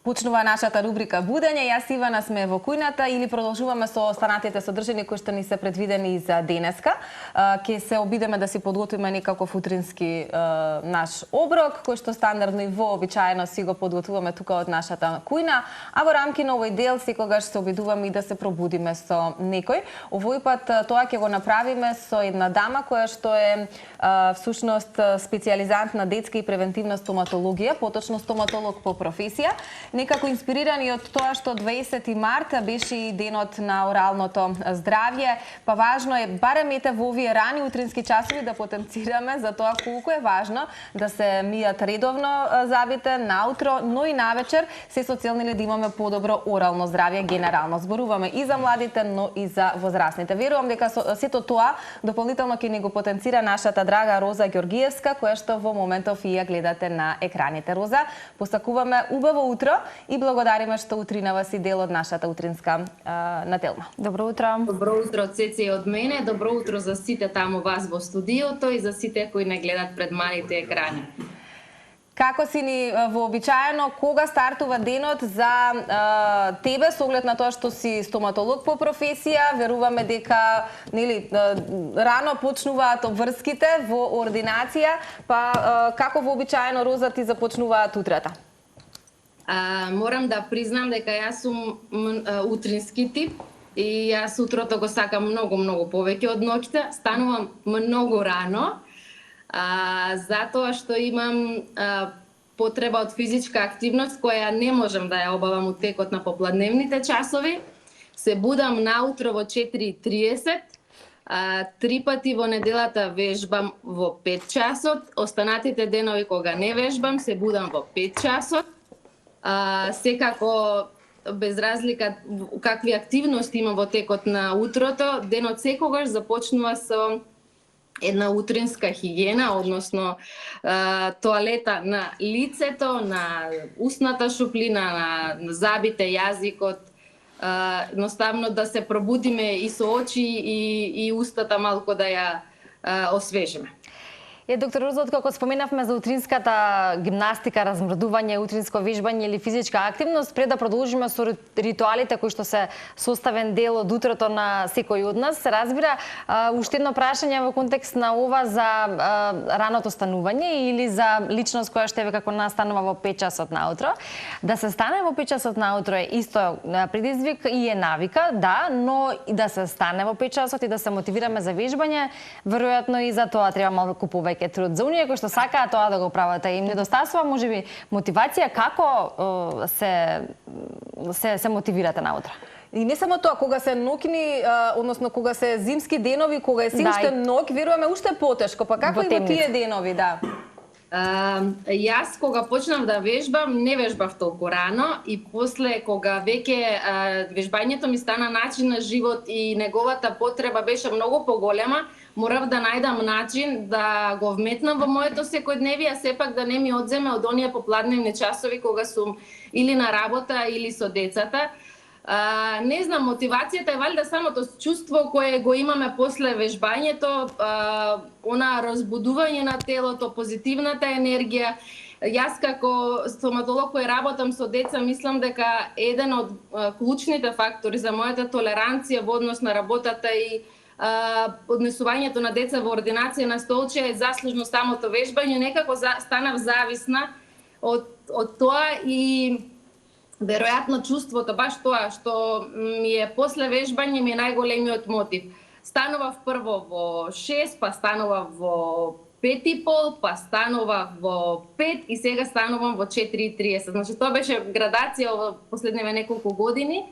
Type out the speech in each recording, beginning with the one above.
Почнува нашата рубрика Будење. Јас и Ивана сме во кујната или продолжуваме со останатите содржини кои што ни се предвидени за денеска. Ќе се обидеме да си подготвиме некаков утрински наш оброк, кој што стандардно и вообичаено си го подготвуваме тука од нашата кујна, а во рамки на овој дел секогаш се обидуваме и да се пробудиме со некој. Овој пат тоа ќе го направиме со една дама која што е всушност специјализант на детска и превентивна стоматологија, поточно стоматолог по професија. Некако инспирирани од тоа што 20 март беше и денот на оралното здравје, па важно е барем ете во овие рани утрински часови да потенцираме за тоа колку е важно да се мијат редовно забите наутро, но и навечер, се со цел да имаме подобро орално здравје генерално. Зборуваме и за младите, но и за возрастните. Верувам дека сето тоа дополнително ќе ни го потенцира нашата драга Роза Ѓоргиевска, која што во моментов и ја гледате на екраните. Роза, посакуваме убаво утро и благодариме што утринава си дел од нашата утринска нателма. Добро утро. Добро утро, Цеци, од мене. Добро утро за сите таму вас во студиото и за сите кои не гледат пред малите екрани. Како си ни вообичаено, кога стартува денот за тебе, со оглед на тоа што си стоматолог по професија, веруваме дека рано почнуваат обврските во ординација, па како вообичаено, Роза, ти започнуваат утрата? Морам да признам дека јас сум утрински тип и јас утрото го сакам многу повеќе од ноќта. Станувам многу рано, затоа што имам потреба од физичка активност која не можам да ја обавам у текот на попладневните часови. Се будам наутро во 4:30, 3 пати во неделата вежбам во 5 часот, останатите денови кога не вежбам се будам во 5 часот. Секако, без разлика какви активности имам во текот на утрото, денот секогаш започнува со една утринска хигиена, односно тоалета на лицето, на устната шуплина, на забите, јазикот, едноставно да се пробудиме и со очи и устата малку да ја освежиме. Доктор Роза, како споменавме за утринската гимнастика, размрдување, утринско вежбање или физичка активност, пред да продолжиме со ритуалите кои што се составен дел од утрото на секој од нас, се разбира уште едно прашање во контекст на ова за раното станување или за личност која што е како настанува во 5 часот наутро. Да се стане во 5 часот наутро е исто предизвик и е навика, да, но и да се стане во 5 часот и да се мотивираме за вежбање, веројатно и за тоа треба малку повеќе труд. За оние кои што сакаат тоа да го прават, им недостасува можеби мотивација, како се мотивирате наутро? И не само тоа, кога се ноќни, односно кога се зимски денови, кога е се уште ноќ, веруваме уште потешко, па како и во тие денови, да? Јас кога почнав да вежбам, не вежбав толку рано и после кога веќе вежбањето ми стана начин на живот и неговата потреба беше многу поголема, морав да најдам начин да го вметнам во моето секојдневие, а сепак да не ми одземе од оние попладневни часови кога сум или на работа или со децата. Не знам, мотивацијата е валјда самото чувство кое го имаме после вежбањето, она разбудување на телото, позитивната енергија. Јас како стоматолог кој работам со деца, мислам дека еден од клучните фактори за мојата толеранција во однос на работата и однесувањето на деца во ординација на столче е заслужно самото вежбање. Некако станав зависна од тоа и веројатно чувството, баш тоа што ми е после вежбање ми е најголемиот мотив. Станував прво во 6, па станував во 5:30, па станував во 5 и сега станувам во 4:30. Значи тоа беше градација во последниве неколку години,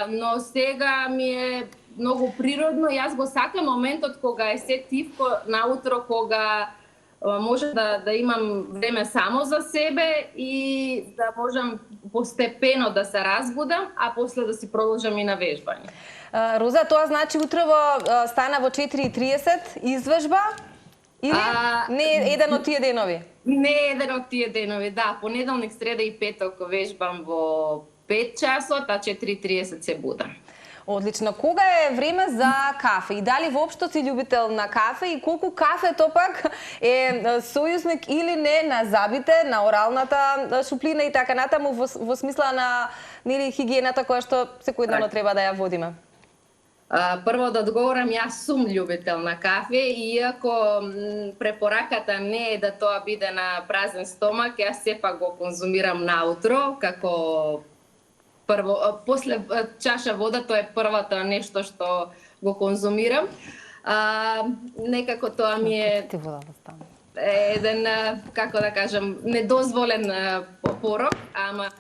но сега ми е многу природно. Јас го сакам моментот кога е се тивко наутро, кога може да имам време само за себе и да можам постепено да се разбудам, а после да си продолжам и на вежбање. Роза, тоа значи утрово стана во 4:30 извежба или не еден од тие денови? Не еден од тие денови, да. Понеделник, среда и петок вежбам во 5 часот, а 4:30 се будам. Одлично. Кога е време за кафе? И дали воопшто си љубител на кафе и колку кафето пак е сојузник или не на зъбите, на оралната шуплина и така натаму во смисла на хигиената која што секојдневно треба да ја водиме? Прво да одговорам, јас сум љубител на кафе, иако препораката не е да тоа биде на празен стомак, јас сепак го конзумирам наутро, како прво, после чаша вода, тоа е првото нешто што го конзумирам. Некако тоа ми е еден, како да кажам, недозволен порок, ама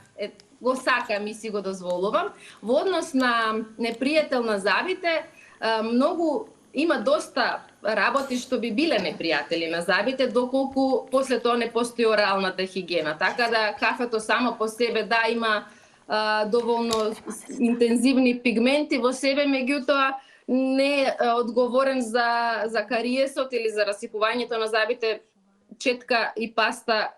го сакам и си го дозволувам. Во однос на непријател на зъбите, има доста работи што би биле непријатели на зъбите, доколку после тоа не постои оралната хигиена. Така да кафето само по себе има доволно интензивни пигменти во себе, меѓутоа не е одговорен за кариесот или за расипувањето на зъбите. Четка и паста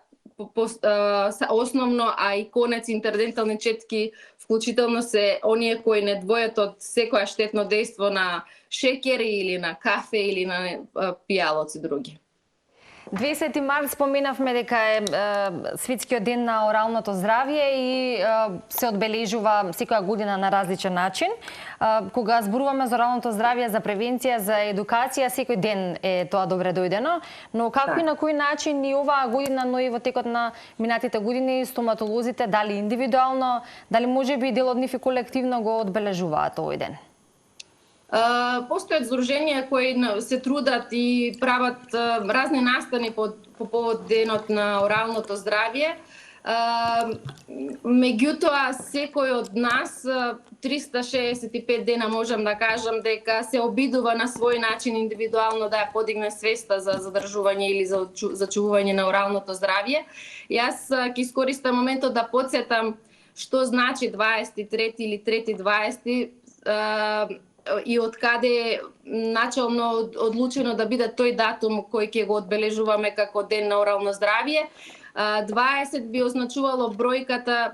основно, а и конец интердентални четки вклучително се оние кои не двојат од секоја штетно дејство на шеќер или на кафе или на пијалоци други. 20 март споменавме дека е светскиот ден на оралното здравје и се одбележува секоја година на различен начин. Кога зборуваме за оралното здравје, за превенција, за едукација, секој ден е тоа добре дојдено, но како и на кој начин и оваа година, но и во текот на минатите години стоматолозите, дали индивидуално, дали можеби дел од нив и колективно го одбележуваат овој ден? Постојат здруженија кои се трудат и прават разни настани по повод денот на оралното здравје. Меѓутоа, секој од нас 365 дена можам да кажам дека се обидува на свој начин индивидуално да ја подигне свеста за задржување или за зачувување на оралното здравје. Јас ќе искористам моментот да потсетам што значи 23 или 3.20 и од каде е начално одлучено да биде тој датум кој ќе го одбележуваме како ден на орално здравје. 20 би означувало бројката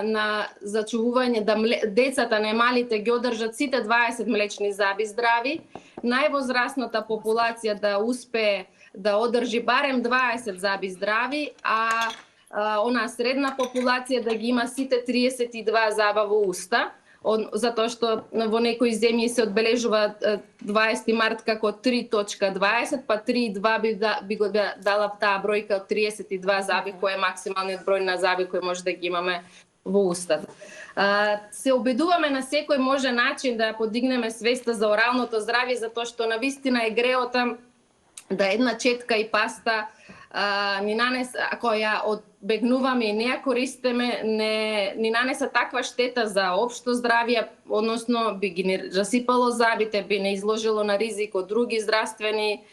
на зачувување, да децата најмалите ги одржат сите 20 млечни зъби здрави, највозрасната популација да успее да одржи барем 20 зъби здрави, а она средна популација да ги има сите 32 зъба во уста, затоа што во некои земји се одбележува 20 март како 3.20, па 3.2 би го дала таа бројка од 32 зъби, кој е максималниот број на зъби кој може да ги имаме во устата. Се обидуваме на секој може начин да подигнеме свеста за оралното здравје, затоа што навистина е греота да една четка и паста ни нанесе, ако ја одбегнуваме и не ја користиме, ни нанеса таква штета за општо здравје, односно би ги расипало зъбите, би не изложило на ризик од други здравствени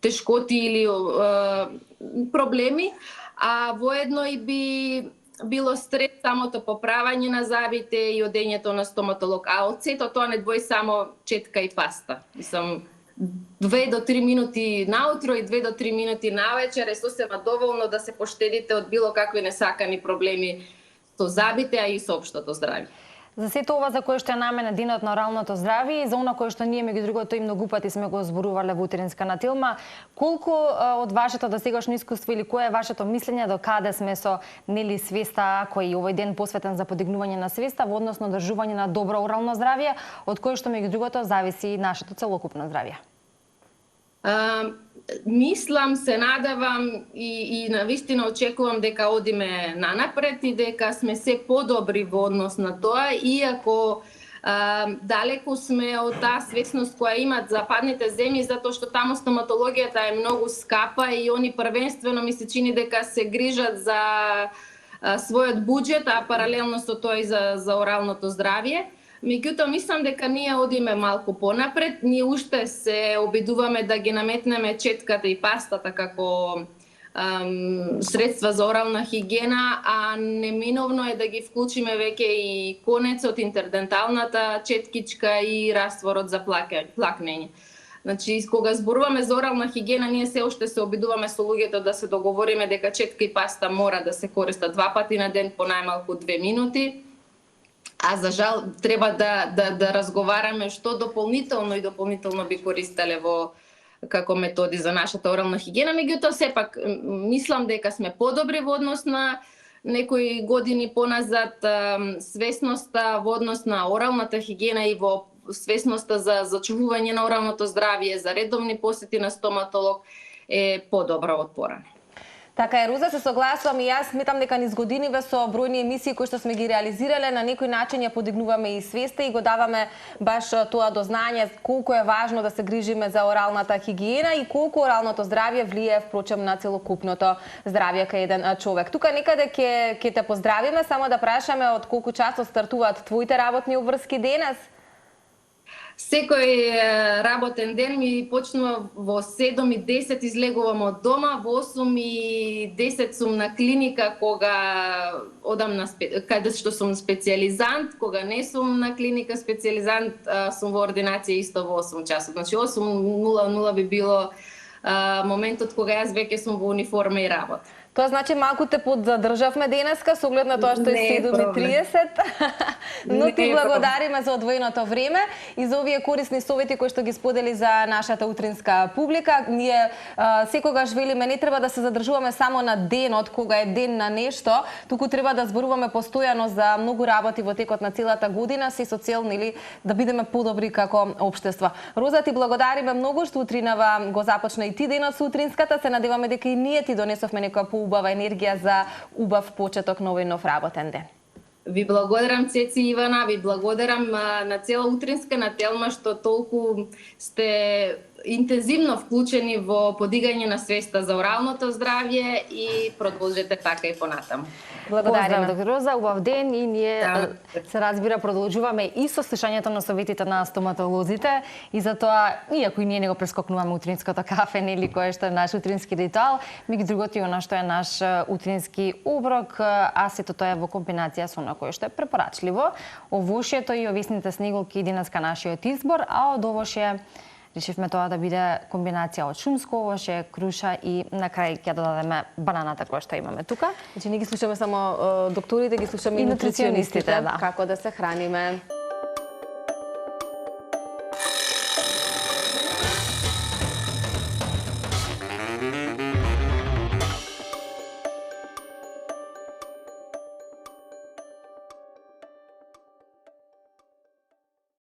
тешкоти или проблеми, а воедно и би било стрес самото поправање на зъбите и одењето на стоматолог. А од сето тоа не двој само четка и паста. 2 до 3 минути наутро и 2 до 3 минути навечер е сосема доволно да се поштедите од било какви несакани проблеми со зъбите, а и со општото здравје. За сето ова за кое што е наменет денот на оралното здравје и за она кое што ние меѓу другото и многу пати сме го зборувале во утринска на Тилма, колку од вашето досегашно искуство или кое е вашето мислење до каде сме со свеста, кој овој ден посветен за подигнување на свеста во однос на одржување на добро орално здравје, од кое што меѓу другото зависи нашето целокупно здравје? Мислам, се надевам и навистина очекувам дека одиме нанапред и дека сме се подобри во однос на тоа, иако далеку сме од таа свесност која имат западните земји, затоа што таму стоматологијата е многу скапа и они првенствено ми се чини дека се грижат за својот буџет, а паралелно со тоа и за оралното здравје. Меѓутоа, мислам дека ние одиме малку понапред. Ние уште се обидуваме да ги наметнеме четката и пастата како средства за орална хигиена, а неминовно е да ги вклучиме веќе и конецот, интерденталната четкичка и растворот за плакнење. Значи, кога зборуваме за орална хигиена, ние се уште се обидуваме со луѓето да се договориме дека четка и паста мора да се користат 2 пати на ден по најмалку 2 минути. А за жал треба да разговараме што дополнително би користеле во како методи за нашата орална хигиена, меѓутоа сепак мислам дека сме подобри во однос на некои години поназад. Свесноста во однос на оралната хигиена и во свесноста за зачувување на оралното здравје, за редовни посети на стоматолог е подобра од порано. Така е, Роза, се согласувам и јас сметам дека низ годиниве со бројни емисии кои што сме ги реализирале на некој начин ја подигнуваме и свеста и го даваме баш тоа до знање колку е важно да се грижиме за оралната хигиена и колку оралното здравје влијае впрочем на целокупното здравје кај еден човек. Тука некаде ќе те поздравиме, само да прашаме од колку часот стартуваат твоите работни обврски денес? Секој работен ден ми почнува во 7:10 излегувам од дома, во 8:10 сум на клиника кога одам на каде што сум специјализант, кога не сум на клиника специјализант сум во ординација исто во 8 часот. Значи 8:00 би било моментот кога јас веќе сум во униформа и работа. Тоа значи малку те подзадржавме денеска со оглед на тоа што е 7:30. Но ти благодариме за одвоеното време и за овие корисни совети кои што ги сподели за нашата утринска публика. Ние секогаш велиме не треба да се задржуваме само на денот кога е ден на нешто, туку треба да зборуваме постојано за многу работи во текот на целата година, се со цел да бидеме подобри како општество. Роза, ти благодариме многу што утринава го започна и ти денот со утринската. Се надеваме дека и ние ти донесовме некоја убава енергија за убав почеток на овој нов работен ден. Ви благодарам, Цеци и Ивана, ви благодарам на цела утринска, на Телма, што толку сте интензивно вклучени во подигање на свеста за оралното здравје и продолжете така и понатаму. Благодарам, доктор Роза, убав ден и ние се разбира продолжуваме и со слушањето на советите на стоматолозите и затоа, иако и ние не го прескокнуваме утринското кафе, нели, кое што е наш утрински ритуал, меѓу другото и она што е наш утрински оброк, а сето тоа е во комбинација со она кое што е препорачливо. Овошјето и овесните снеголки денеска нашиот избор, а од овошје решивме тоа да биде комбинација од шумско овошје, круша и на крај ќе додадеме бананата која што имаме тука. Значи не ги слушаме само докторите, ги слушаме и нутриционистите, како да се храниме.